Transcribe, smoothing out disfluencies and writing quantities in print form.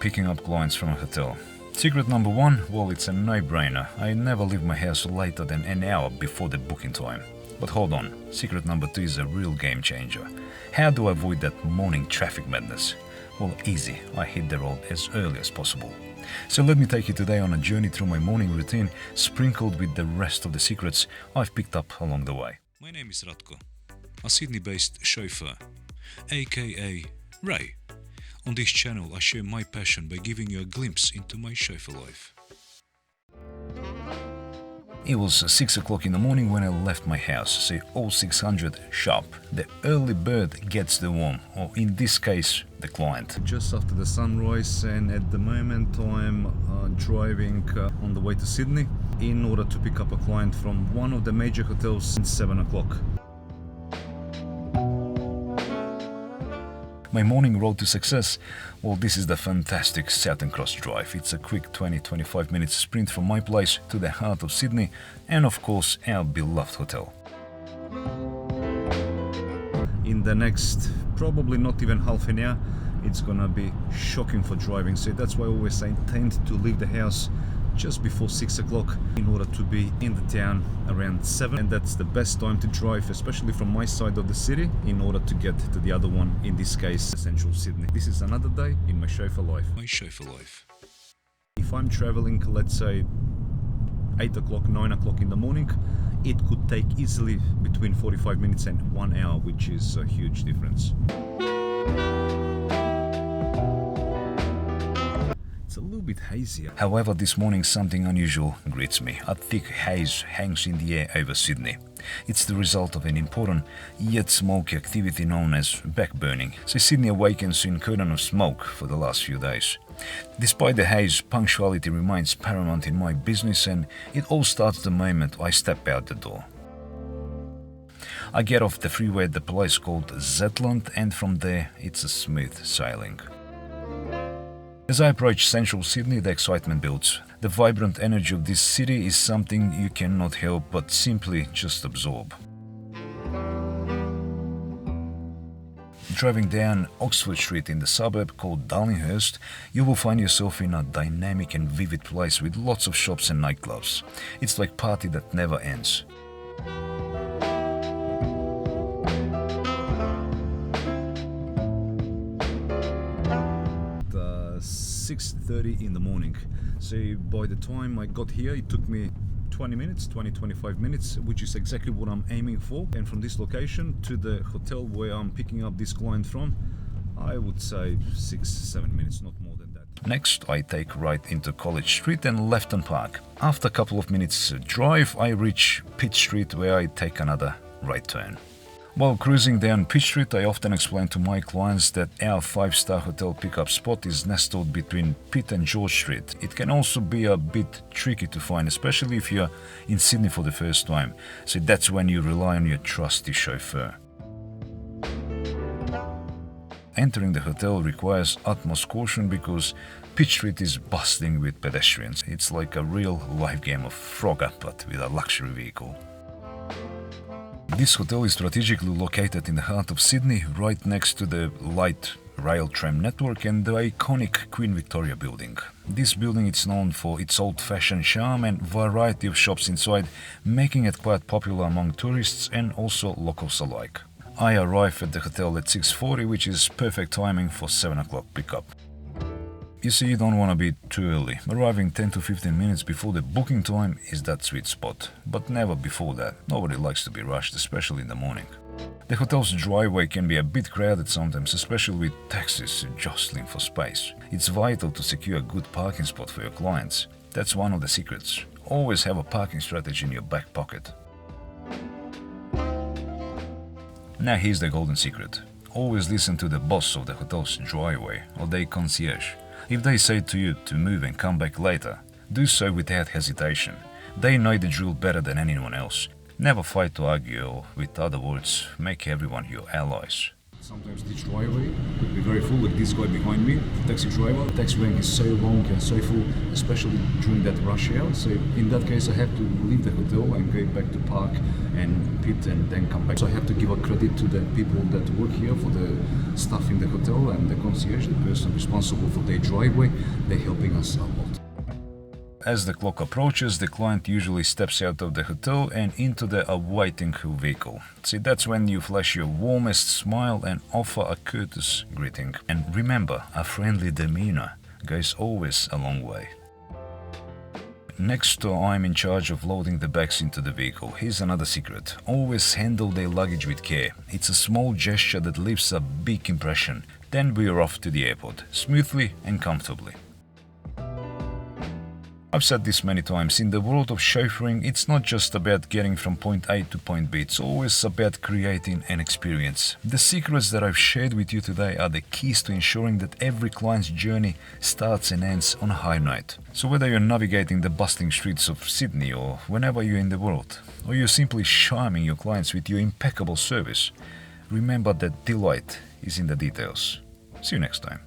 Picking up clients from a hotel. Secret number one, well, it's a no-brainer. I never leave my house later than an hour before the booking time. But hold on, secret number two is a real game changer. How do I avoid that morning traffic madness? Well, easy, I hit the road as early as possible. So let me take you today on a journey through my morning routine, sprinkled with the rest of the secrets I've picked up along the way. My name is Ratko, a Sydney-based chauffeur, aka Ray. On this channel I share my passion by giving you a glimpse into my chauffeur life. It was 6 o'clock in the morning when I left my house, so all 600 sharp. The early bird gets the worm, or in this case, the client. Just after the sunrise, and at the moment I'm driving on the way to Sydney in order to pick up a client from one of the major hotels at 7 o'clock. My morning road to success, well, this is the fantastic Southern Cross Drive. It's a quick 20-25 minutes sprint from my place to the heart of Sydney and of course our beloved hotel. In the next probably not even half an hour, it's gonna be shocking for driving, so that's why I always intend to leave the house just before 6 o'clock in order to be in the town around 7, and that's the best time to drive, especially from my side of the city, in order to get to the other one, in this case central Sydney. This is another day in my chauffeur life. My chauffeur life. If I'm traveling, let's say 8 o'clock, 9 o'clock in the morning, it could take easily between 45 minutes and 1 hour, which is a huge difference. It's a little bit hazy. However, this morning something unusual greets me. A thick haze hangs in the air over Sydney. It's the result of an important yet smoky activity known as backburning. So Sydney awakens in cordon of smoke for the last few days. Despite the haze, punctuality remains paramount in my business, and it all starts the moment I step out the door. I get off the freeway at the place called Zetland, and from there it's a smooth sailing. As I approach central Sydney, the excitement builds. The vibrant energy of this city is something you cannot help but simply just absorb. Driving down Oxford Street in the suburb called Darlinghurst, you will find yourself in a dynamic and vivid place with lots of shops and nightclubs. It's like party that never ends. 6:30 in the morning. So by the time I got here, it took me 20-25 minutes, which is exactly what I'm aiming for. And from this location to the hotel where I'm picking up this client from, I would say 6-7 minutes, not more than that. Next, I take right into College Street and Lefton Park. After a couple of minutes drive, I reach Pitt Street, where I take another right turn. While cruising down Pitt Street, I often explain to my clients that our 5-star hotel pickup spot is nestled between Pitt and George Street. It can also be a bit tricky to find, especially if you're in Sydney for the first time. So that's when you rely on your trusty chauffeur. Entering the hotel requires utmost caution because Pitt Street is bustling with pedestrians. It's like a real live game of Frogger, but with a luxury vehicle. This hotel is strategically located in the heart of Sydney, right next to the light rail tram network and the iconic Queen Victoria building. This building is known for its old-fashioned charm and variety of shops inside, making it quite popular among tourists and also locals alike. I arrive at the hotel at 6:40, which is perfect timing for 7 o'clock pickup. You see, you don't want to be too early. Arriving 10 to 15 minutes before the booking time is that sweet spot, but never before that. Nobody likes to be rushed, especially in the morning. The hotel's driveway can be a bit crowded sometimes, especially with taxis jostling for space. It's vital to secure a good parking spot for your clients. That's one of the secrets. Always have a parking strategy in your back pocket. Now here's the golden secret. Always listen to the boss of the hotel's driveway or their concierge. If they say to you to move and come back later, do so without hesitation. They know the drill better than anyone else. Never fight to argue, or with other words, make everyone your allies. Sometimes the driveway could be very full, like this guy behind me, the taxi driver. The taxi rank is so long and so full, especially during that rush hour. So in that case, I have to leave the hotel and go back to park and pit and then come back. So I have to give a credit to the people that work here, for the staff in the hotel and the concierge, the person responsible for their driveway. They're helping us a lot. As the clock approaches, the client usually steps out of the hotel and into the awaiting vehicle. See, that's when you flash your warmest smile and offer a courteous greeting. And remember, a friendly demeanor goes always a long way. Next, I'm in charge of loading the bags into the vehicle. Here's another secret. Always handle their luggage with care. It's a small gesture that leaves a big impression. Then we are off to the airport, smoothly and comfortably. I've said this many times, in the world of chauffeuring, it's not just about getting from point A to point B, it's always about creating an experience. The secrets that I've shared with you today are the keys to ensuring that every client's journey starts and ends on a high note. So whether you're navigating the bustling streets of Sydney or whenever you're in the world, or you're simply charming your clients with your impeccable service, remember that delight is in the details. See you next time.